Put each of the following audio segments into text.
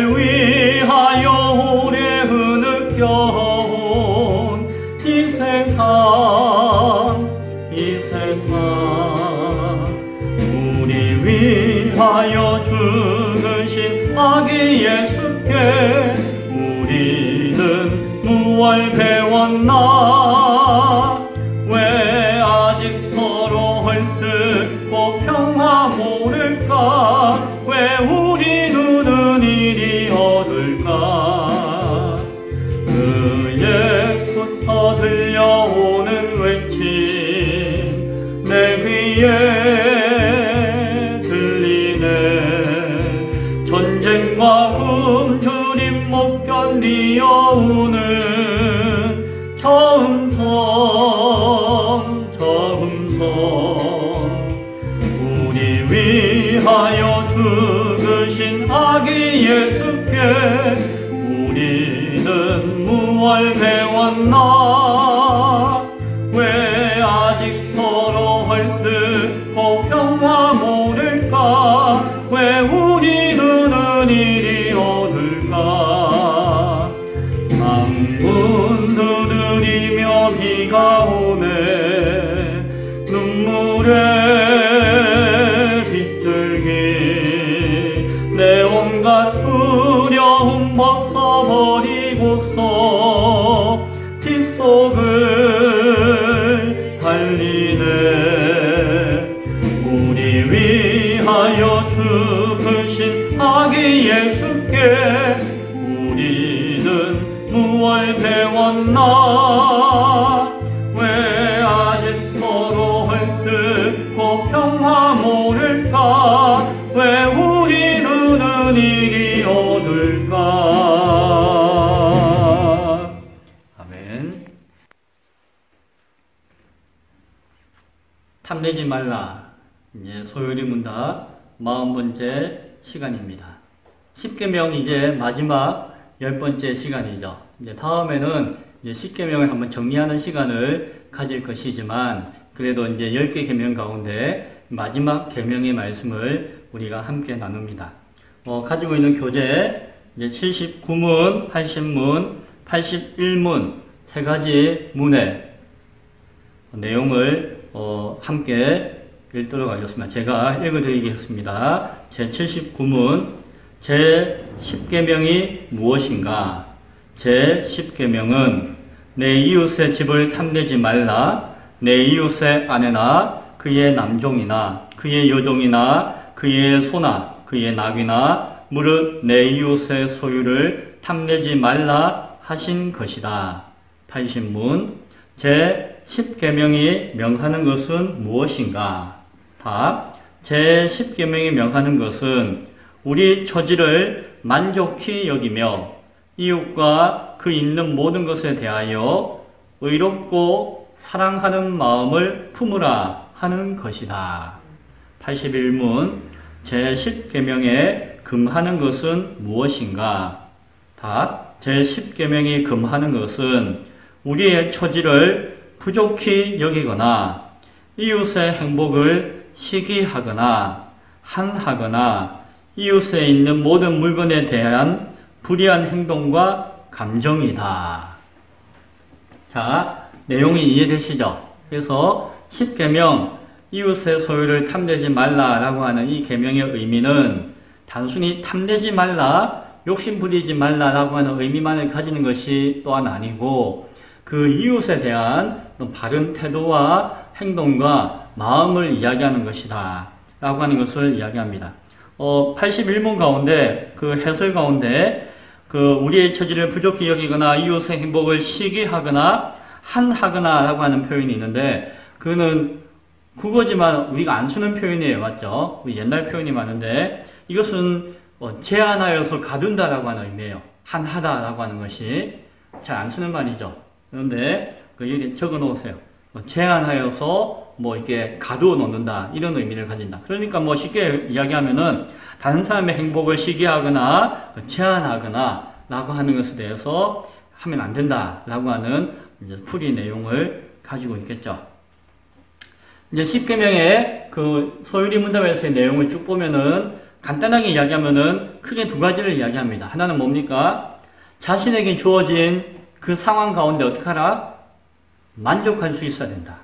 우리를 위하여 오래 흐느껴온 이 세상 우리 위하여 죽으신 아기 예수께 우리는 무얼 배웠나? 왜 아직 서로 헐뜯고 평화 모를까? 왜 우리 눈은 이리 어둘까? 그예부터 들려오는 외침 내 귀에 들리네. 전쟁과 굶주림 못 견디어 우는 저음성 우리 위하여 죽으신 아기 예수께 우리는 무얼 배웠나? 왜 아직 서로 헐뜯고 평화 모를까? 왜 우리 눈은 이리 어둘까? 창문 두드리며 비가 오네. 눈물에 빗줄기 내 온갖 두려움 벗어버리고서 빗속을 달리네. 우리 위하여 죽으신 아기 예수께 우리는 무얼 배웠나? 왜 아직 서로 헐뜯고 평화 모를까? 왜 우리 눈은 이리 어둘까? 아멘. 탐내지 말라. 이제 소요리 문답 40번째 시간입니다. 10계명 이제 마지막 10번째 시간이죠. 이제 다음에는 이제 10계명을 한번 정리하는 시간을 가질 것이지만 그래도 이제 10개 계명 가운데 마지막 계명의 말씀을 우리가 함께 나눕니다. 가지고 있는 교재 이제 79문, 80문, 81문 세 가지 문의 내용을 함께 읽도록 하겠습니다. 제가 읽어드리겠습니다. 제 79문 제 10계명이 무엇인가? 제 10계명은 내 이웃의 집을 탐내지 말라. 내 이웃의 아내나 그의 남종이나 그의 여종이나 그의 소나 그의 낙이나 무릇 내 이웃의 소유를 탐내지 말라 하신 것이다. 80문 제 10계명이 명하는 것은 무엇인가? 답. 제 10계명이 명하는 것은 우리 처지를 만족히 여기며 이웃과 그 있는 모든 것에 대하여 의롭고 사랑하는 마음을 품으라 하는 것이다. 81문 제 10계명에 금하는 것은 무엇인가? 답. 제 10계명이 금하는 것은 우리의 처지를 부족히 여기거나 이웃의 행복을 시기하거나 한하거나 이웃에 있는 모든 물건에 대한 불의한 행동과 감정이다. 자, 내용이 이해되시죠? 그래서 10계명 이웃의 소유를 탐내지 말라라고 하는 이 계명의 의미는 단순히 탐내지 말라, 욕심 부리지 말라라고 하는 의미만을 가지는 것이 또한 아니고 그 이웃에 대한 바른 태도와 행동과 마음을 이야기하는 것이다 라고 하는 것을 이야기합니다. 81문 가운데 그 해설 가운데 그 우리의 처지를 부족히 여기거나 이웃의 행복을 시기하거나 한하거나 라고 하는 표현이 있는데 그거는 국어지만 우리가 안 쓰는 표현이에요. 맞죠? 옛날 표현이 많은데 이것은 제한하여서 가둔다 라고 하는 의미예요. 한하다 라고 하는 것이 잘 안 쓰는 말이죠. 그런데 여기 적어 놓으세요. 제한하여서 이렇게 가두어 놓는다 이런 의미를 가진다. 그러니까 쉽게 이야기하면은 다른 사람의 행복을 시기하거나 제한하거나 라고 하는 것에 대해서 하면 안 된다 라고 하는 이제 풀이 내용을 가지고 있겠죠. 이제 10계명의 그 소유리 문답에서의 내용을 쭉 보면은 간단하게 이야기하면은 크게 두 가지를 이야기합니다. 하나는 뭡니까? 자신에게 주어진 그 상황 가운데 어떻게 하라? 만족할 수 있어야 된다.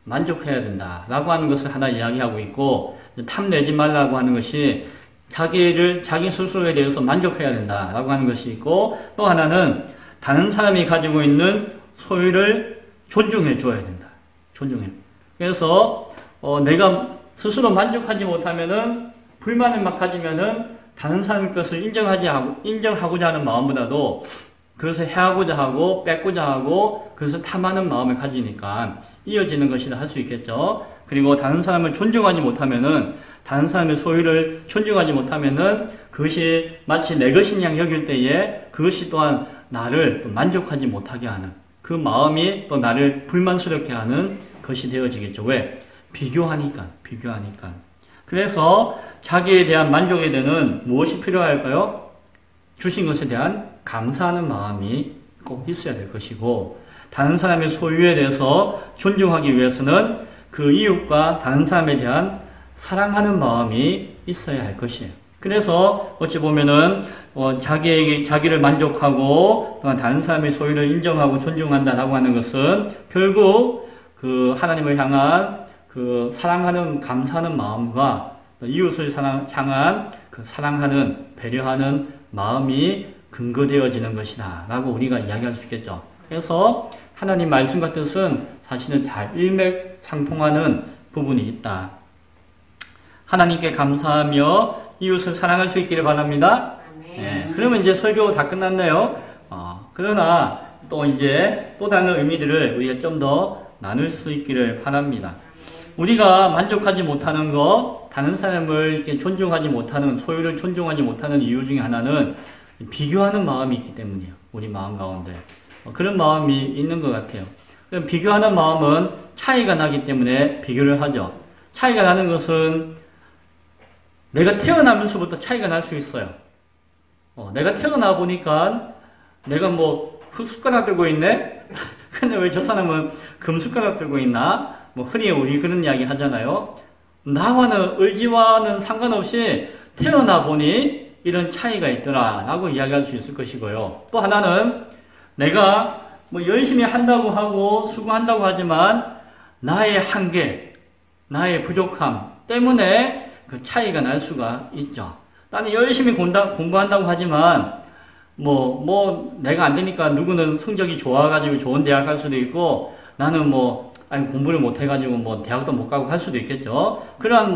만족해야 된다. 라고 하는 것을 하나 이야기하고 있고, 탐내지 말라고 하는 것이 자기 스스로에 대해서 만족해야 된다. 라고 하는 것이 있고, 또 하나는 다른 사람이 가지고 있는 소유를 존중해 줘야 된다. 존중해. 그래서, 내가 스스로 만족하지 못하면은, 불만을 막 가지면은, 다른 사람의 것을 인정하고자 하는 마음보다도 그것을 해하고자 하고, 뺏고자 하고, 그것을 탐하는 마음을 가지니까 이어지는 것이라 할 수 있겠죠. 그리고 다른 사람을 존중하지 못하면은, 다른 사람의 소유를 존중하지 못하면은, 그것이 마치 내 것인 양 여길 때에 그것이 또한 나를 또 만족하지 못하게 하는, 그 마음이 또 나를 불만스럽게 하는 것이 되어지겠죠. 왜? 비교하니까. 그래서 자기에 대한 만족에 대한 무엇이 필요할까요? 주신 것에 대한 감사하는 마음이 꼭 있어야 될 것이고, 다른 사람의 소유에 대해서 존중하기 위해서는 그 이웃과 다른 사람에 대한 사랑하는 마음이 있어야 할 것이에요. 그래서 어찌 보면은 자기를 만족하고 또한 다른 사람의 소유를 인정하고 존중한다라고 하는 것은 결국 그 하나님을 향한 그 사랑하는 감사하는 마음과 이웃을 향한 그 사랑하는 배려하는 마음이 근거되어지는 것이다 라고 우리가 이야기할 수 있겠죠. 그래서 하나님 말씀과 뜻은 사실은 잘 일맥상통하는 부분이 있다. 하나님께 감사하며 이웃을 사랑할 수 있기를 바랍니다. 네, 그러면 이제 설교 다 끝났네요. 그러나 또 이제 또 다른 의미들을 우리가 좀 더 나눌 수 있기를 바랍니다. 우리가 만족하지 못하는 것, 다른 사람을 이렇게 존중하지 못하는, 소유를 존중하지 못하는 이유 중에 하나는 비교하는 마음이 있기 때문이에요. 우리 마음 가운데. 그런 마음이 있는 것 같아요. 비교하는 마음은 차이가 나기 때문에 비교를 하죠. 차이가 나는 것은 내가 태어나면서부터 차이가 날 수 있어요. 내가 태어나 보니까 내가 뭐 흙숟가락 들고 있네? 근데 왜 저 사람은 금숟가락 들고 있나? 뭐 흔히 우리 그런 이야기 하잖아요. 나와는 의지와는 상관없이 태어나 보니 이런 차이가 있더라 라고 이야기할 수 있을 것이고요. 또 하나는 내가 뭐 열심히 한다고 하고 수고한다고 하지만 나의 한계, 나의 부족함 때문에 그 차이가 날 수가 있죠. 나는 열심히 공부한다고 하지만 내가 안 되니까 누구는 성적이 좋아가지고 좋은 대학 갈 수도 있고 나는 공부를 못 해가지고 대학도 못 가고 할 수도 있겠죠. 그러한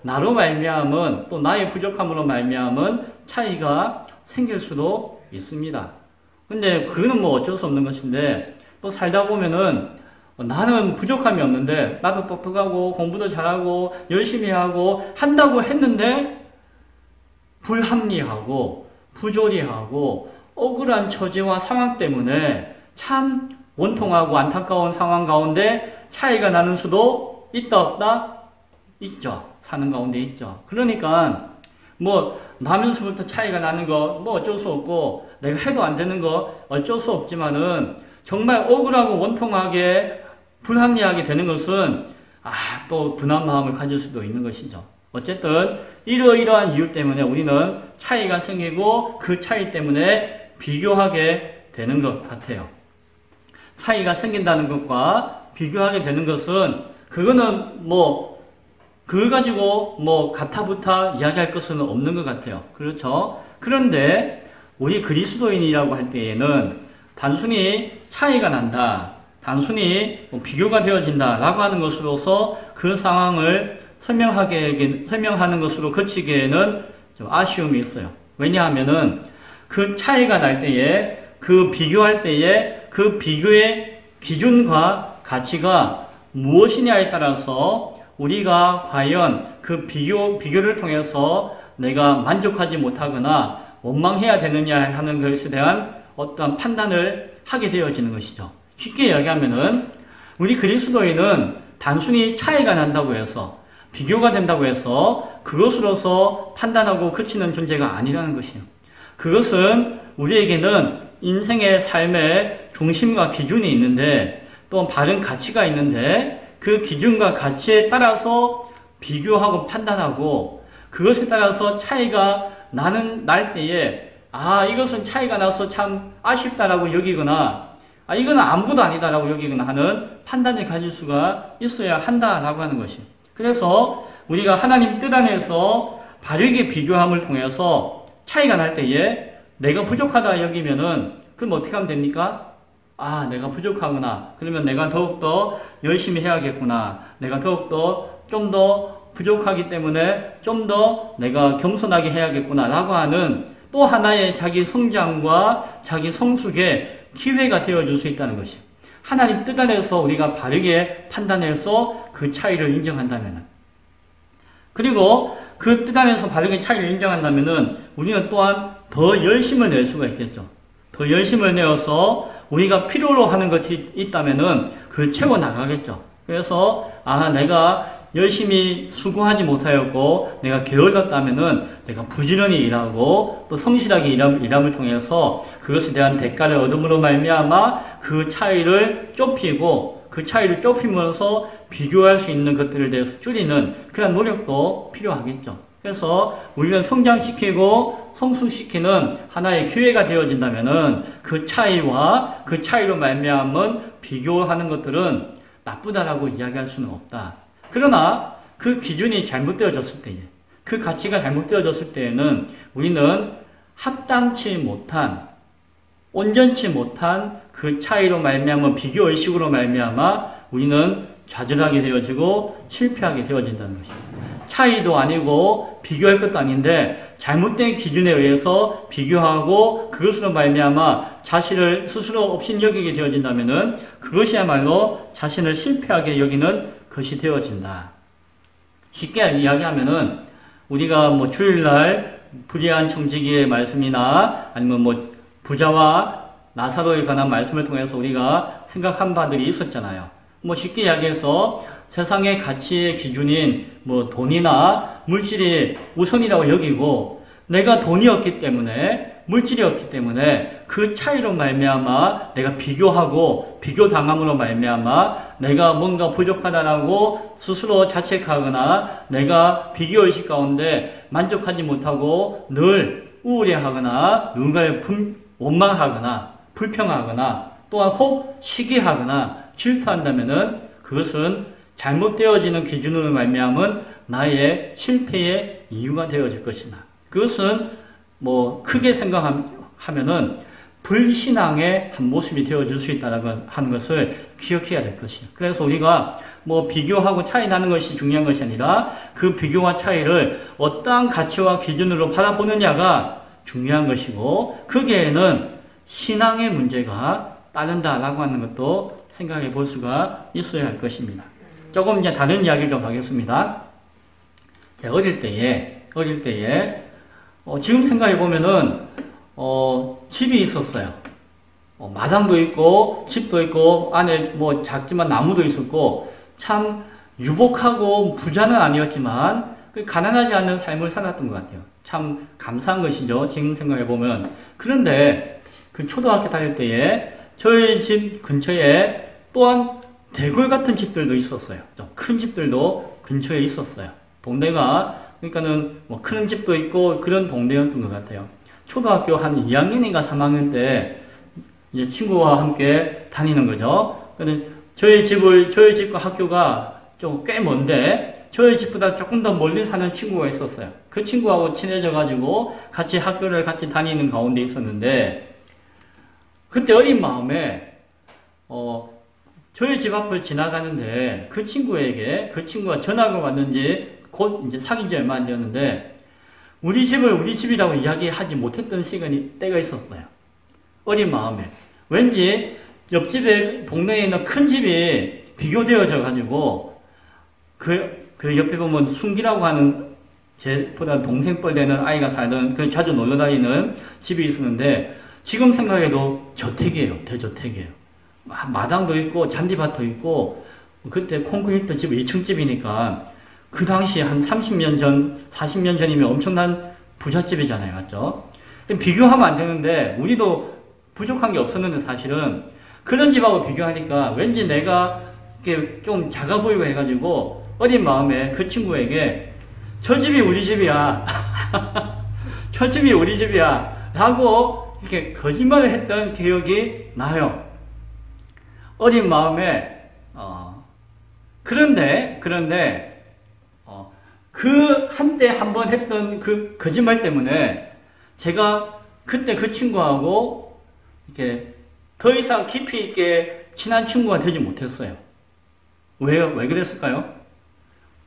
나로 말미암은 또 나의 부족함으로 말미암은 차이가 생길 수도 있습니다. 근데 그거는 어쩔 수 없는 것인데 또 살다 보면은 나는 부족함이 없는데 나도 똑똑하고 공부도 잘하고 열심히 하고 한다고 했는데 불합리하고 부조리하고 억울한 처지와 상황 때문에 참 원통하고 안타까운 상황 가운데 차이가 나는 수도 있다 없다? 있죠. 사는 가운데 있죠. 그러니까 나면서부터 차이가 나는 거 어쩔 수 없고 내가 해도 안 되는 거 어쩔 수 없지만은 정말 억울하고 원통하게 불합리하게 되는 것은 또 분한 마음을 가질 수도 있는 것이죠. 어쨌든 이러이러한 이유 때문에 우리는 차이가 생기고 그 차이 때문에 비교하게 되는 것 같아요. 차이가 생긴다는 것과 비교하게 되는 것은 그거는 그걸 가지고 가타부타 이야기할 것은 없는 것 같아요. 그렇죠? 그런데 우리 그리스도인이라고 할 때에는 단순히 차이가 난다, 단순히 비교가 되어진다 라고 하는 것으로서 그 상황을 설명하는 것으로 그치기에는 좀 아쉬움이 있어요. 왜냐하면은 그 차이가 날 때에 그 비교할 때에 그 비교의 기준과 가치가 무엇이냐에 따라서 우리가 과연 그 비교를 통해서 내가 만족하지 못하거나 원망해야 되느냐 하는 것에 대한 어떤 판단을 하게 되어지는 것이죠. 쉽게 이야기하면은 우리 그리스도인은 단순히 차이가 난다고 해서 비교가 된다고 해서 그것으로서 판단하고 그치는 존재가 아니라는 것이에요. 그것은 우리에게는 인생의 삶의 중심과 기준이 있는데 또 바른 가치가 있는데 그 기준과 가치에 따라서 비교하고 판단하고 그것에 따라서 차이가 날 때에 이것은 차이가 나서 참 아쉽다라고 여기거나 이거는 아무것도 아니다라고 여기거나 하는 판단을 가질 수가 있어야 한다라고 하는 것이. 그래서 우리가 하나님 뜻 안에서 바르게 비교함을 통해서 차이가 날 때에 내가 부족하다 여기면은 그럼 어떻게 하면 됩니까? 내가 부족하구나. 그러면 내가 더욱더 열심히 해야겠구나. 내가 더욱더 좀 더 부족하기 때문에 좀 더 내가 겸손하게 해야겠구나 라고 하는 또 하나의 자기 성장과 자기 성숙의 기회가 되어줄 수 있다는 것이. 하나님 뜻 안에서 우리가 바르게 판단해서 그 차이를 인정한다면, 그리고 그 뜻 안에서 바르게 차이를 인정한다면 우리는 또한 더 열심을 낼 수가 있겠죠. 더 열심을 내어서 우리가 필요로 하는 것이 있다면 그걸 채워나가겠죠. 그래서 내가 열심히 수고하지 못하였고 내가 게을렀다면은 내가 부지런히 일하고 또 성실하게 일함을 통해서 그것에 대한 대가를 얻음으로 말미암아 그 차이를 좁히고 그 차이를 좁히면서 비교할 수 있는 것들을 대해서 줄이는 그런 노력도 필요하겠죠. 그래서 우리는 성장시키고 성숙시키는 하나의 기회가 되어진다면은 그 차이와 그 차이로 말미암은 비교하는 것들은 나쁘다라고 이야기할 수는 없다. 그러나 그 기준이 잘못되어졌을 때에, 그 가치가 잘못되어졌을 때에는 우리는 합당치 못한, 온전치 못한 그 차이로 말미암아 비교의식으로 말미암아 우리는 좌절하게 되어지고 실패하게 되어진다는 것입니다. 차이도 아니고 비교할 것도 아닌데 잘못된 기준에 의해서 비교하고 그것으로 말미암아 자신을 스스로 업신여기게 되어진다면은 그것이야말로 자신을 실패하게 여기는 것이 되어진다. 쉽게 이야기하면은 우리가 주일날 불의한 청지기의 말씀이나 아니면 부자와 나사로에 관한 말씀을 통해서 우리가 생각한 바들이 있었잖아요. 쉽게 이야기해서 세상의 가치의 기준인 돈이나 물질이 우선이라고 여기고 내가 돈이 없기 때문에 물질이 없기 때문에 그 차이로 말미암아 내가 비교하고 비교당함으로 말미암아 내가 뭔가 부족하다라고 스스로 자책하거나 내가 비교의식 가운데 만족하지 못하고 늘 우울해하거나 누군가를 원망하거나 불평하거나 또한 혹 시기하거나 질투한다면은 그것은 잘못되어지는 기준으로 말미암은 나의 실패의 이유가 되어질 것이다. 그것은 크게 생각하면은 불신앙의 한 모습이 되어질 수 있다는 하는 것을 기억해야 될 것이다. 그래서 우리가 비교하고 차이 나는 것이 중요한 것이 아니라 그 비교와 차이를 어떠한 가치와 기준으로 바라보느냐가 중요한 것이고 거기에는 신앙의 문제가 따른다라고 하는 것도 생각해 볼 수가 있어야 할 것입니다. 조금 이제 다른 이야기를 좀 하겠습니다. 제가 어릴 때에 지금 생각해 보면은 집이 있었어요. 마당도 있고 집도 있고 안에 작지만 나무도 있었고 참 유복하고 부자는 아니었지만 가난하지 않는 삶을 살았던 것 같아요. 참 감사한 것이죠. 지금 생각해 보면. 그런데 그 초등학교 다닐 때에 저희 집 근처에 또한 대궐 같은 집들도 있었어요. 좀 큰 집들도 근처에 있었어요. 동네가 그러니까는 큰 집도 있고 그런 동네였던 것 같아요. 초등학교 한 2학년인가 3학년 때 이제 친구와 함께 다니는 거죠. 근데 저희 집과 학교가 좀 꽤 먼데 저희 집보다 조금 더 멀리 사는 친구가 있었어요. 그 친구하고 친해져가지고 같이 학교를 같이 다니는 가운데 있었는데 그때 어린 마음에 저희 집 앞을 지나가는데 그 친구가 전화가 왔는지 곧 이제 사귄 지 얼마 안 되었는데 우리 집을 우리 집이라고 이야기하지 못했던 때가 있었어요. 어린 마음에. 왠지 옆집에 동네에 있는 큰 집이 비교되어져 가지고 그 옆에 보면 순기라고 하는 제보다 동생뻘 되는 아이가 살던 자주 놀러 다니는 집이 있었는데 지금 생각해도 저택이에요. 대저택이에요. 마당도 있고 잔디밭도 있고 그때 콘크리트 집 2층 집이니까 그 당시 한 30년 전, 40년 전이면 엄청난 부잣집이잖아요. 맞죠? 비교하면 안 되는데 우리도 부족한 게 없었는데 사실은 그런 집하고 비교하니까 왠지 내가 이렇게 좀 작아 보이고 해가지고 어린 마음에 그 친구에게 저 집이 우리 집이야. 저 집이 우리 집이야. 라고 이렇게 거짓말을 했던 기억이 나요. 어린 마음에, 그런데, 그 한때 한번 했던 그 거짓말 때문에 제가 그때 그 친구하고 이렇게 더 이상 깊이 있게 친한 친구가 되지 못했어요. 왜요? 왜 그랬을까요?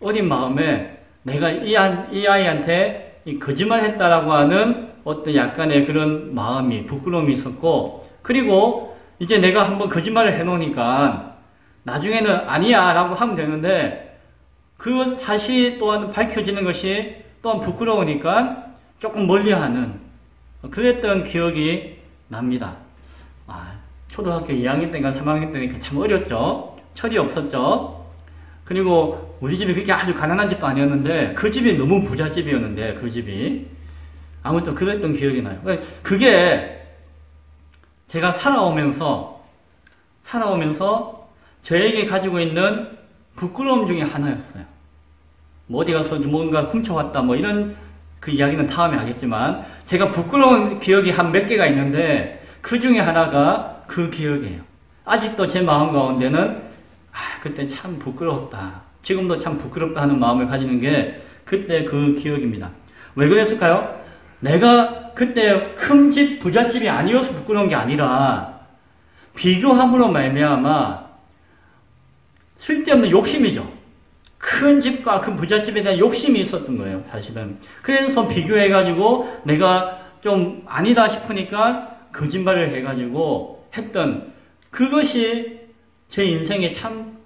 어린 마음에 내가 이 아이한테 거짓말 했다라고 하는 어떤 약간의 그런 마음이, 부끄러움이 있었고, 그리고 이제 내가 한번 거짓말을 해놓으니까 나중에는 아니야 라고 하면 되는데, 그 사실 또한 밝혀지는 것이 또한 부끄러우니까 조금 멀리하는 그랬던 기억이 납니다. 초등학교 2학년 때인가 3학년 때니까 참 어렸죠. 철이 없었죠. 그리고 우리 집이 그렇게 아주 가난한 집도 아니었는데 그 집이 너무 부잣집이었는데 그 집이 아무튼 그랬던 기억이 나요. 그게 제가 살아오면서 저에게 가지고 있는 부끄러움 중에 하나였어요. 뭐 어디 가서 뭔가 훔쳐왔다 뭐 이런 그 이야기는 다음에 하겠지만 제가 부끄러운 기억이 한 몇 개가 있는데 그 중에 하나가 그 기억이에요. 아직도 제 마음 가운데는 그때 참 부끄러웠다. 지금도 참 부끄럽다 하는 마음을 가지는 게 그때 그 기억입니다. 왜 그랬을까요? 내가 그때 큰 집 부잣집이 아니어서 부끄러운 게 아니라 비교함으로 말미암아 쓸데없는 욕심이죠. 큰 집과 큰 부잣집에 대한 욕심이 있었던 거예요, 사실은. 그래서 비교해가지고 내가 좀 아니다 싶으니까 거짓말을 해가지고 했던 그것이 제 인생의 참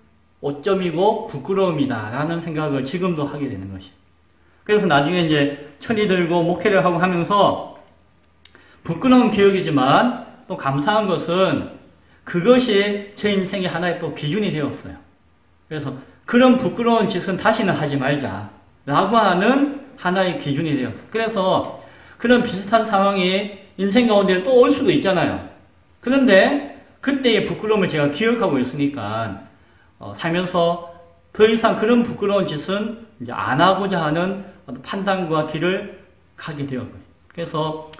오점이고 부끄러움이다 라는 생각을 지금도 하게 되는 것이. 그래서 나중에 이제 천이 들고 목회를 하고 하면서 부끄러운 기억이지만 또 감사한 것은 그것이 제 인생의 하나의 또 기준이 되었어요. 그래서 그런 부끄러운 짓은 다시는 하지 말자 라고 하는 하나의 기준이 되었어요. 그래서 그런 비슷한 상황이 인생 가운데 또 올 수도 있잖아요. 그런데 그때의 부끄러움을 제가 기억하고 있으니까 살면서 더 이상 그런 부끄러운 짓은 이제 안 하고자 하는 판단과 길을 가게 되었고요. 그래서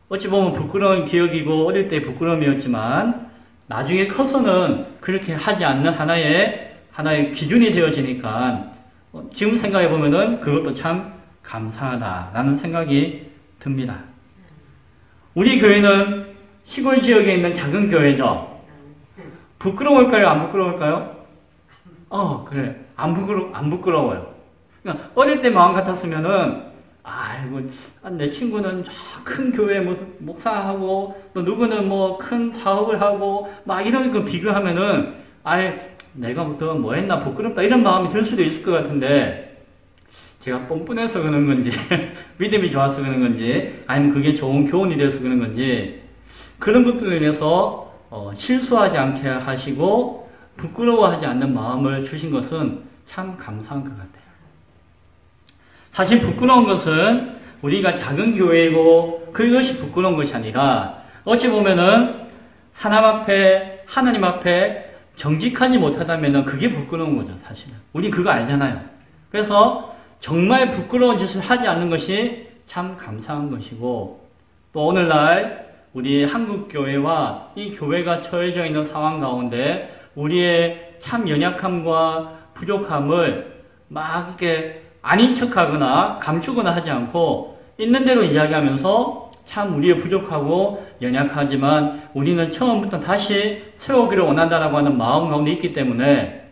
어찌 보면 부끄러운 기억이고 어릴 때 부끄러움이었지만 나중에 커서는 그렇게 하지 않는 하나의 기준이 되어지니까 지금 생각해 보면은 그것도 참 감사하다라는 생각이 듭니다. 우리 교회는 시골 지역에 있는 작은 교회죠. 부끄러울까요? 안 부끄러울까요? 그래. 안 부끄러워요. 그러니까 어릴 때 마음 같았으면은, 내 친구는 저 큰 교회 목사하고, 또 누구는 뭐 큰 사업을 하고, 막 이런 거 비교하면은, 내가 뭐 했나 부끄럽다 이런 마음이 들 수도 있을 것 같은데, 제가 뻔뻔해서 그런 건지, 믿음이 좋아서 그런 건지, 아니면 그게 좋은 교훈이 돼서 그런 건지, 그런 것들로 인해서 실수하지 않게 하시고 부끄러워하지 않는 마음을 주신 것은 참 감사한 것 같아요. 사실 부끄러운 것은 우리가 작은 교회이고 그것이 부끄러운 것이 아니라 어찌 보면은 하나님 앞에 정직하지 못하다면 그게 부끄러운 거죠, 사실은. 우리 그거 알잖아요. 그래서 정말 부끄러운 짓을 하지 않는 것이 참 감사한 것이고, 또 오늘날 우리 한국교회와 이 교회가 처해져 있는 상황 가운데 우리의 참 연약함과 부족함을 막 이렇게 아닌 척하거나 감추거나 하지 않고 있는 대로 이야기하면서 참 우리의 부족하고 연약하지만 우리는 처음부터 다시 세우기를 원한다라고 하는 마음 가운데 있기 때문에,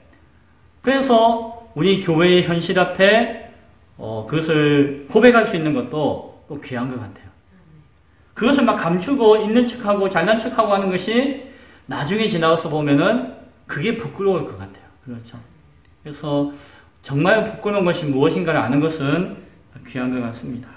그래서 우리 교회의 현실 앞에 그것을 고백할 수 있는 것도 또 귀한 것 같아요. 그것을 막 감추고 있는 척하고 잘난 척하고 하는 것이 나중에 지나가서 보면은 그게 부끄러울 것 같아요. 그렇죠. 그래서 정말 부끄러운 것이 무엇인가를 아는 것은 귀한 것 같습니다.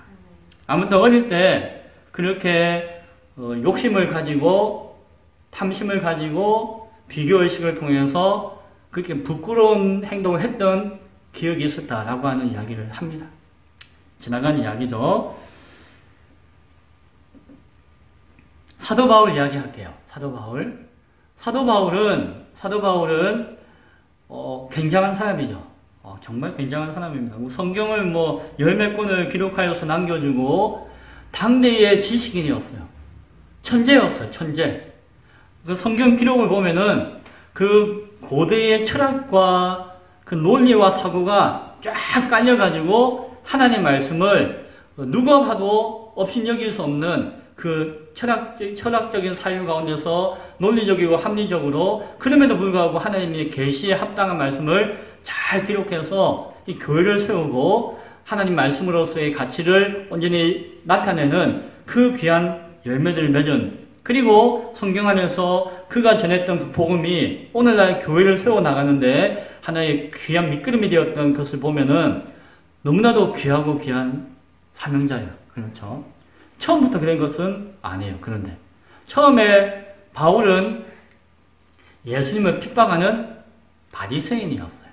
아무튼 어릴 때 그렇게 욕심을 가지고 탐심을 가지고 비교의식을 통해서 그렇게 부끄러운 행동을 했던 기억이 있었다라고 하는 이야기를 합니다. 지나간 이야기죠. 사도 바울 이야기할게요. 사도 바울은 굉장한 사람이죠. 정말 굉장한 사람입니다. 성경을 뭐 열몇 권을 기록하여서 남겨주고 당대의 지식인이었어요. 천재였어요. 천재. 그 성경 기록을 보면은 그 고대의 철학과 그 논리와 사고가 쫙 깔려가지고 하나님 말씀을 누가 봐도 업신여길 수 없는 그 철학적인 사유 가운데서 논리적이고 합리적으로 그럼에도 불구하고 하나님의 계시에 합당한 말씀을 잘 기록해서 이 교회를 세우고 하나님 말씀으로서의 가치를 온전히 나타내는 그 귀한 열매들을 맺은, 그리고 성경 안에서 그가 전했던 그 복음이 오늘날 교회를 세워나가는데 하나의 귀한 밑거름이 되었던 것을 보면은 너무나도 귀하고 귀한 사명자예요. 그렇죠? 처음부터 그런 것은 아니에요. 그런데 처음에 바울은 예수님을 핍박하는 바리새인이었어요.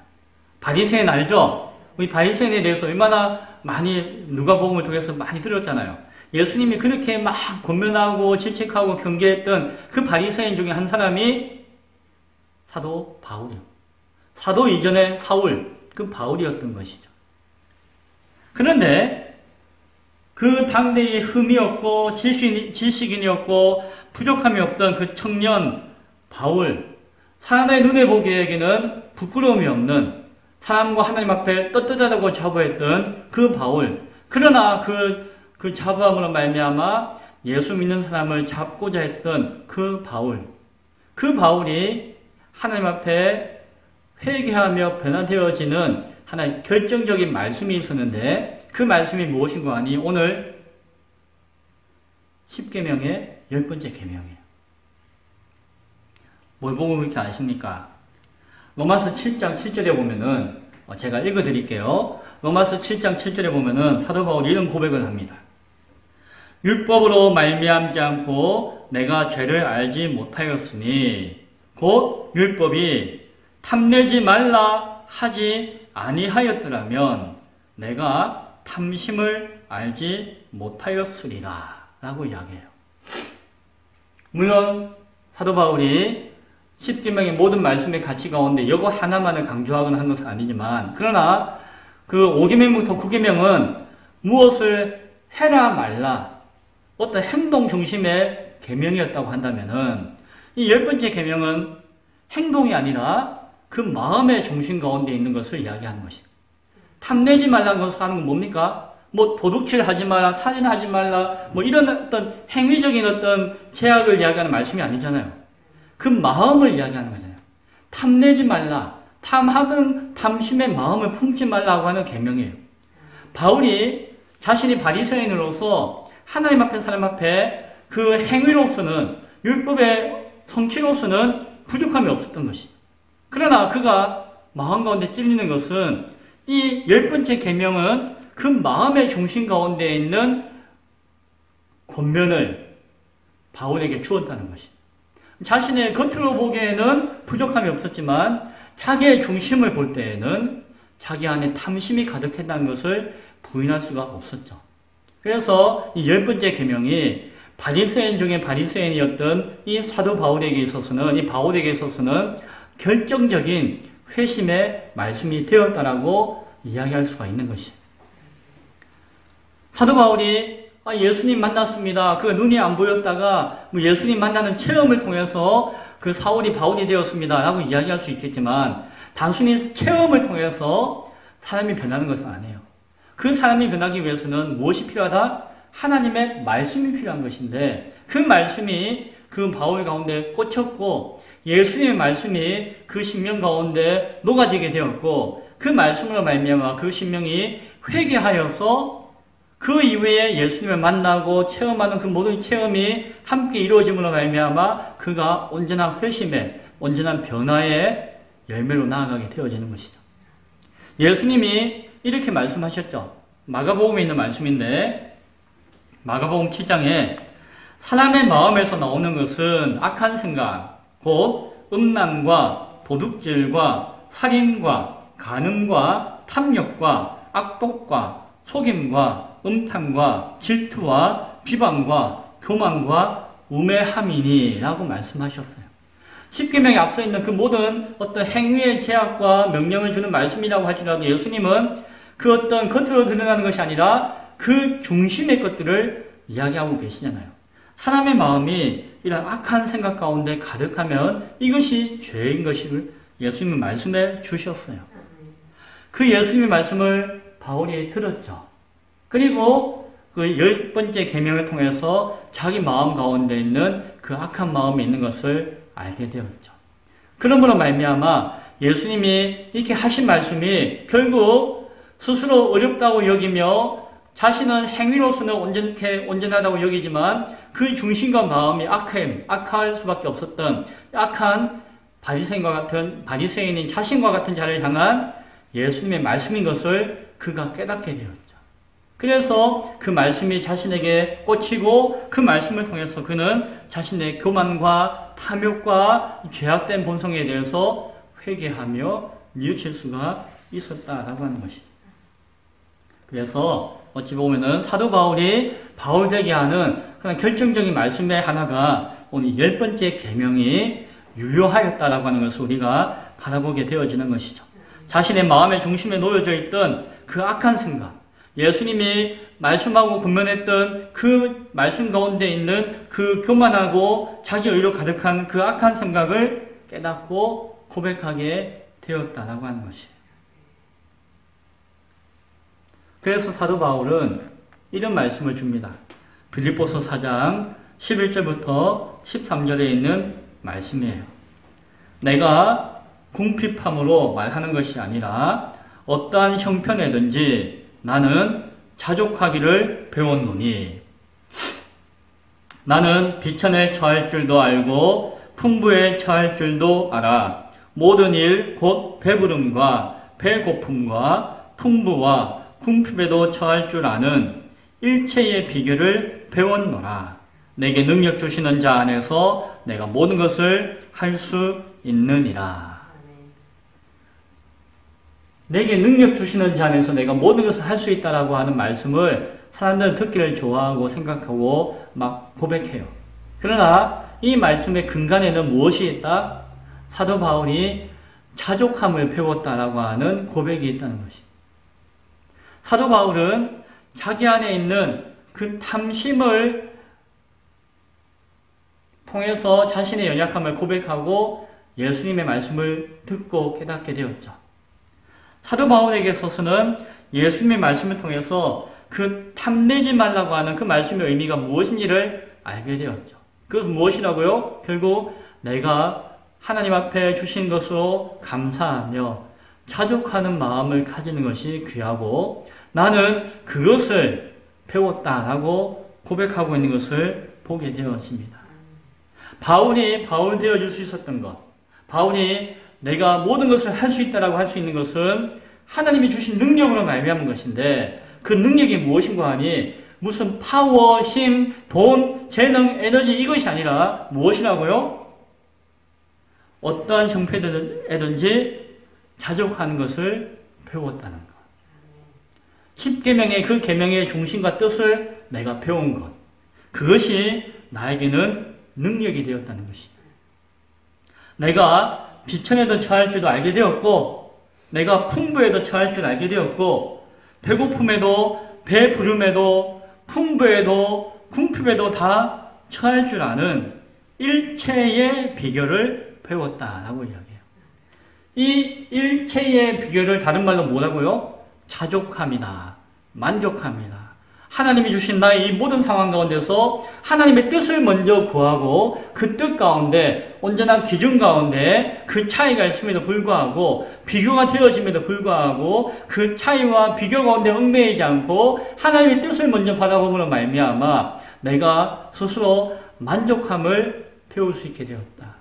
바리새인 알죠? 우리 바리새인에 대해서 얼마나 많이 누가복음을 통해서 많이 들었잖아요. 예수님이 그렇게 막 권면하고 질책하고 경계했던 그 바리새인 중에 한 사람이 사도 바울이요. 사도 이전에 사울, 그 바울이었던 것이죠. 그런데 그 당대에 흠이 없고 지식인이었고 부족함이 없던 그 청년 바울, 사람의 눈에 보기에는 부끄러움이 없는, 사람과 하나님 앞에 떳떳하다고 자부했던 그 바울, 그러나 그 자부함으로 말미암아 예수 믿는 사람을 잡고자 했던 그 바울, 그 바울이 하나님 앞에 회개하며 변화되어지는 하나의 결정적인 말씀이 있었는데 그 말씀이 무엇인가 하니 오늘 10계명의 10번째 계명이에요. 뭘 보고 그렇게 아십니까? 로마서 7장 7절에 보면은 제가 읽어드릴게요. 로마서 7장 7절에 보면은 사도 바울이 이런 고백을 합니다. 율법으로 말미암지 않고 내가 죄를 알지 못하였으니 곧 율법이 탐내지 말라 하지 아니하였더라면 내가 탐심을 알지 못하였으리라 라고 이야기해요. 물론 사도 바울이 10계명의 모든 말씀의 가치 가운데 이거 하나만을 강조하거나 한 것은 아니지만, 그러나 그 5계명부터 9계명은 무엇을 해라 말라, 어떤 행동 중심의 계명이었다고 한다면은 이 10번째 계명은 행동이 아니라 그 마음의 중심 가운데 있는 것을 이야기하는 것입니다. 탐내지 말라는 것을 하는 건 뭡니까? 뭐 도둑질 하지 마라, 살인하지 말라, 뭐 이런 어떤 행위적인 어떤 제약을 이야기하는 말씀이 아니잖아요. 그 마음을 이야기하는 거잖아요. 탐내지 말라, 탐하는 탐심의 마음을 품지 말라고 하는 계명이에요. 바울이 자신이 바리새인으로서 하나님 앞에 사람 앞에 그 행위로서는 율법의 성취로서는 부족함이 없었던 것이죠. 그러나 그가 마음 가운데 찔리는 것은 이 10번째 계명은 그 마음의 중심 가운데 있는 권면을 바울에게 주었다는 것이죠. 자신의 겉으로 보기에는 부족함이 없었지만 자기의 중심을 볼 때에는 자기 안에 탐심이 가득했다는 것을 부인할 수가 없었죠. 그래서 이 10번째 계명이 바리새인 중에 바리새인이었던 이 사도 바울에게 있어서는, 이 바울에게 있어서는 결정적인 회심의 말씀이 되었다라고 이야기할 수가 있는 것이에요. 사도 바울이 예수님 만났습니다. 그 눈이 안 보였다가 예수님 만나는 체험을 통해서 그 사울이 바울이 되었습니다 라고 이야기할 수 있겠지만, 단순히 체험을 통해서 사람이 변하는 것은 아니에요. 그 사람이 변하기 위해서는 무엇이 필요하다? 하나님의 말씀이 필요한 것인데, 그 말씀이 그 바울 가운데 꽂혔고 예수님의 말씀이 그 심령 가운데 녹아지게 되었고, 그 말씀으로 말미암아 그 심령이 회개하여서 그 이후에 예수님을 만나고 체험하는 그 모든 체험이 함께 이루어짐으로 말미암아 그가 온전한 회심의, 온전한 변화의 열매로 나아가게 되어지는 것이죠. 예수님이 이렇게 말씀하셨죠. 마가복음에 있는 말씀인데, 마가복음 7장에 사람의 마음에서 나오는 것은 악한 생각, 곧 음란과 도둑질과 살인과 간음과 탐욕과 악독과 속임과 음탕과 질투와 비방과 교만과 우매함이니 라고 말씀하셨어요. 십계명에 앞서 있는 그 모든 어떤 행위의 제약과 명령을 주는 말씀이라고 할지라도 예수님은 그 어떤 겉으로 드러나는 것이 아니라 그 중심의 것들을 이야기하고 계시잖아요. 사람의 마음이 이런 악한 생각 가운데 가득하면 이것이 죄인 것을 예수님은 말씀해 주셨어요. 그 예수님의 말씀을 바울이 들었죠. 그리고 그 10번째 계명을 통해서 자기 마음 가운데 있는 그 악한 마음이 있는 것을 알게 되었죠. 그러므로 말미암아 예수님이 이렇게 하신 말씀이 결국 스스로 어렵다고 여기며 자신은 행위로서는 온전하다고 여기지만 그 중심과 마음이 악할 수밖에 없었던 악한 바리새인인 자신과 같은 자를 향한 예수님의 말씀인 것을 그가 깨닫게 되었죠. 그래서 그 말씀이 자신에게 꽂히고 그 말씀을 통해서 그는 자신의 교만과 탐욕과 죄악된 본성에 대해서 회개하며 뉘우칠 수가 있었다라고 하는 것입니다. 그래서 어찌 보면은 사도 바울이 바울되게 하는 그런 결정적인 말씀의 하나가 오늘 10번째 계명이 유효하였다라고 하는 것을 우리가 바라보게 되어지는 것이죠. 자신의 마음의 중심에 놓여져 있던 그 악한 생각, 예수님이 말씀하고 권면했던 그 말씀 가운데 있는 그 교만하고 자기 의로 가득한 그 악한 생각을 깨닫고 고백하게 되었다라고 하는 것이에요. 그래서 사도 바울은 이런 말씀을 줍니다. 빌립보서 4장 11절부터 13절에 있는 말씀이에요. 내가 궁핍함으로 말하는 것이 아니라 어떠한 형편에든지 나는 자족하기를 배웠노니 나는 비천에 처할 줄도 알고 풍부에 처할 줄도 알아. 모든 일 곧 배부름과 배고픔과 풍부와 궁핍에도 처할 줄 아는 일체의 비결을 배웠노라. 내게 능력 주시는 자 안에서 내가 모든 것을 할 수 있느니라. 내게 능력 주시는 자 안에서 내가 모든 것을 할 수 있다라고 하는 말씀을 사람들은 듣기를 좋아하고 생각하고 막 고백해요. 그러나 이 말씀의 근간에는 무엇이 있다? 사도 바울이 자족함을 배웠다라고 하는 고백이 있다는 것입니다. 사도 바울은 자기 안에 있는 그 탐심을 통해서 자신의 연약함을 고백하고 예수님의 말씀을 듣고 깨닫게 되었죠. 사도 바울에게 있어서는 예수님의 말씀을 통해서 그 탐내지 말라고 하는 그 말씀의 의미가 무엇인지를 알게 되었죠. 그것은 무엇이라고요? 결국 내가 하나님 앞에 주신 것으로 감사하며 자족하는 마음을 가지는 것이 귀하고 나는 그것을 배웠다라고 고백하고 있는 것을 보게 되었습니다. 바울이 바울 되어줄 수 있었던 것, 바울이 내가 모든 것을 할 수 있다라고 할 수 있는 것은 하나님이 주신 능력으로 말미암은 것인데 그 능력이 무엇인가 하니 무슨 파워, 힘, 돈, 재능, 에너지 이것이 아니라 무엇이라고요? 어떠한 형편에든지 자족하는 것을 배웠다는 것. 10계명의 그 계명의 중심과 뜻을 내가 배운 것. 그것이 나에게는 능력이 되었다는 것이에요. 내가 비천에도 처할 줄도 알게 되었고 내가 풍부에도 처할 줄 알게 되었고 배고픔에도 배부름에도 풍부에도 궁핍에도 다 처할 줄 아는 일체의 비결을 배웠다라고 이야기해요. 이 일체의 비결을 다른 말로 뭐라고요? 자족함이다. 만족함이다. 하나님이 주신 나의 이 모든 상황 가운데서 하나님의 뜻을 먼저 구하고 그 뜻 가운데 온전한 기준 가운데 그 차이가 있음에도 불구하고 비교가 되어짐에도 불구하고 그 차이와 비교 가운데 얽매이지 않고 하나님의 뜻을 먼저 바라보므로 말미암아 내가 스스로 만족함을 배울 수 있게 되었다.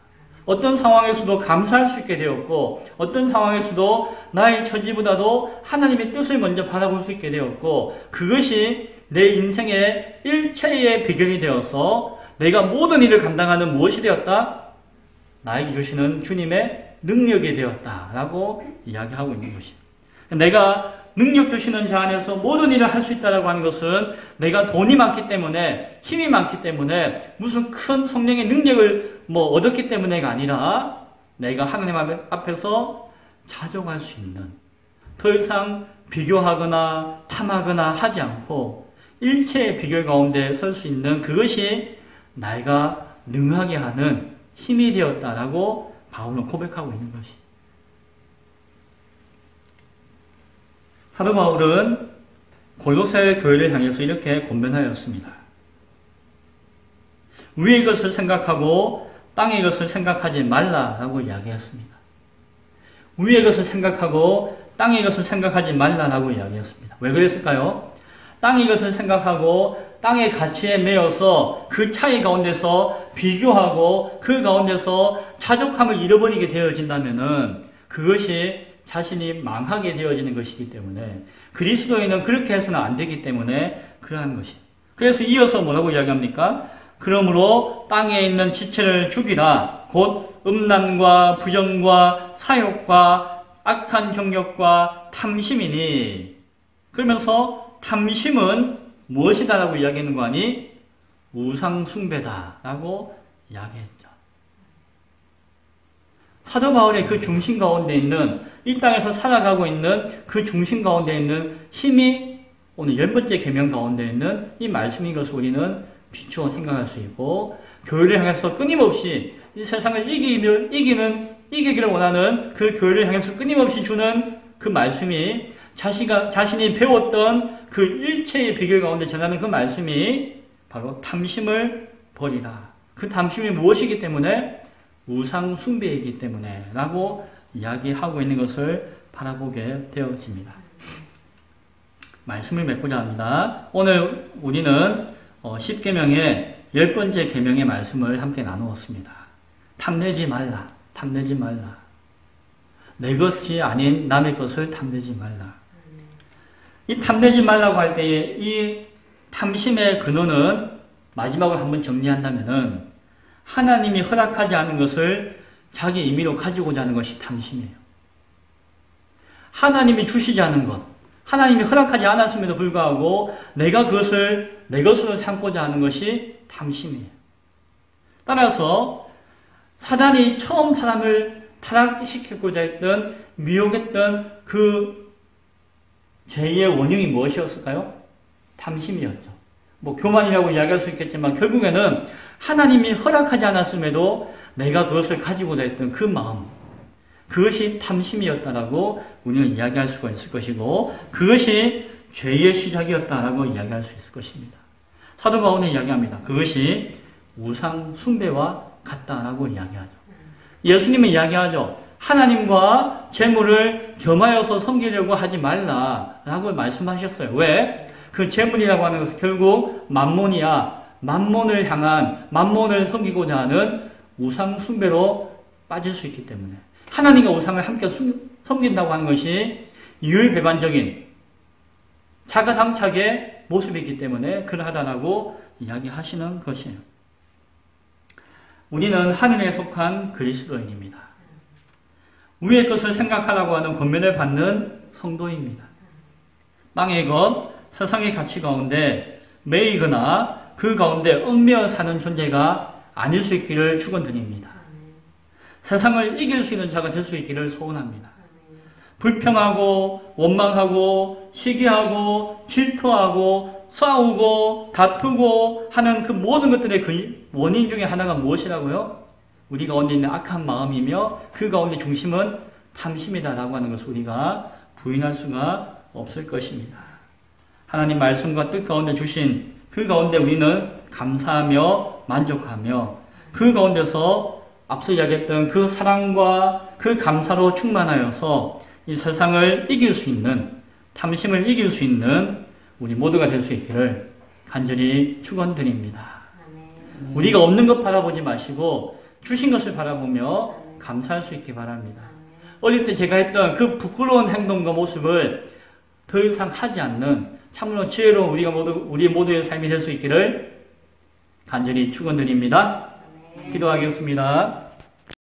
어떤 상황에서도 감사할 수 있게 되었고 어떤 상황에서도 나의 처지보다도 하나님의 뜻을 먼저 바라볼 수 있게 되었고 그것이 내 인생의 일체의 비결이 되어서 내가 모든 일을 감당하는 무엇이 되었다? 나에게 주시는 주님의 능력이 되었다라고 이야기하고 있는 것입니다. 내가 능력 주시는 자 안에서 모든 일을 할 수 있다라고 하는 것은 내가 돈이 많기 때문에, 힘이 많기 때문에, 무슨 큰 성령의 능력을 얻었기 때문에가 아니라 내가 하나님 앞에서 자족할 수 있는, 더 이상 비교하거나 탐하거나 하지 않고 일체의 비교 가운데 설 수 있는 그것이 내가 능하게 하는 힘이 되었다라고 바울은 고백하고 있는 것이. 사도 바울은 골로새 교회를 향해서 이렇게 권면하였습니다. 위의 것을 생각하고 땅의 것을 생각하지 말라라고 이야기했습니다. 위의 것을 생각하고 땅의 것을 생각하지 말라라고 이야기했습니다. 왜 그랬을까요? 땅의 것을 생각하고 땅의 가치에 매여서 그 차이 가운데서 비교하고 그 가운데서 자족함을 잃어버리게 되어진다면은 그것이 자신이 망하게 되어지는 것이기 때문에 그리스도인은 그렇게 해서는 안 되기 때문에 그러한 것이. 그래서 이어서 뭐라고 이야기합니까? 그러므로 땅에 있는 지체를 죽이라. 곧 음란과 부정과 사욕과 악한 정욕과 탐심이니. 그러면서 탐심은 무엇이다라고 이야기하는 거 아니? 우상숭배다라고 이야기했죠. 사도 바울의 그 중심 가운데 있는, 이 땅에서 살아가고 있는 그 중심 가운데 있는 힘이 오늘 10번째 계명 가운데 있는 이 말씀인 것을 우리는 비추어 생각할 수 있고, 교회를 향해서 끊임없이 이 세상을 이기기를 원하는 그 교회를 향해서 끊임없이 주는 그 말씀이 자신이 배웠던 그 일체의 비결 가운데 전하는 그 말씀이 바로 탐심을 버리라. 그 탐심이 무엇이기 때문에? 우상 숭배이기 때문에 라고 이야기하고 있는 것을 바라보게 되어집니다. 말씀을 맺고자 합니다. 오늘 우리는 10계명의 10번째 계명의 말씀을 함께 나누었습니다. 탐내지 말라. 탐내지 말라. 내 것이 아닌 남의 것을 탐내지 말라. 이 탐내지 말라고 할 때에 이 탐심의 근원은 마지막으로 한번 정리한다면은 하나님이 허락하지 않은 것을 자기 임의로 가지고자 하는 것이 탐심이에요. 하나님이 주시지 않은 것, 하나님이 허락하지 않았음에도 불구하고 내가 그것을 내 것으로 삼고자 하는 것이 탐심이에요. 따라서 사단이 처음 사람을 타락시키고자 했던, 미혹했던 그 죄의 원흉이 무엇이었을까요? 탐심이었죠. 교만이라고 이야기할 수 있겠지만 결국에는 하나님이 허락하지 않았음에도 내가 그것을 가지고자 했던 그 마음, 그것이 탐심이었다라고 우리는 이야기할 수가 있을 것이고, 그것이 죄의 시작이었다라고 이야기할 수 있을 것입니다. 사도 바울은 이야기합니다. 그것이 우상 숭배와 같다라고 이야기하죠. 예수님은 이야기하죠. 하나님과 재물을 겸하여서 섬기려고 하지 말라라고 말씀하셨어요. 왜? 그 재물이라고 하는 것은 결국 만몬이야. 만몬을 향한, 만몬을 섬기고자 하는 우상 숭배로 빠질 수 있기 때문에, 하나님과 우상을 함께 섬긴다고 하는 것이 유율배반적인 자가당착의 모습이기 때문에 그러하다라고 이야기하시는 것이에요. 우리는 하늘에 속한 그리스도인입니다. 위의 것을 생각하라고 하는 권면을 받는 성도입니다. 땅의 것, 세상의 가치 가운데 매이거나 그 가운데 얽매여 사는 존재가 아닐 수 있기를 축원드립니다. 세상을 이길 수 있는 자가 될 수 있기를 소원합니다. 불평하고 원망하고 시기하고 질투하고 싸우고 다투고 하는 그 모든 것들의 그 원인 중에 하나가 무엇이라고요? 우리 가운데 있는 악한 마음이며 그 가운데 중심은 탐심이다라고 하는 것을 우리가 부인할 수가 없을 것입니다. 하나님 말씀과 뜻 가운데 주신 그 가운데 우리는 감사하며 만족하며 그 가운데서 앞서 이야기했던 그 사랑과 그 감사로 충만하여서 이 세상을 이길 수 있는, 탐심을 이길 수 있는 우리 모두가 될 수 있기를 간절히 축원드립니다. 우리가 없는 것 바라보지 마시고 주신 것을 바라보며 감사할 수 있기 바랍니다. 어릴 때 제가 했던 그 부끄러운 행동과 모습을 더 이상 하지 않는 참으로 지혜로운 우리 모두의 삶이 될 수 있기를 간절히 축원드립니다. 기도하겠습니다.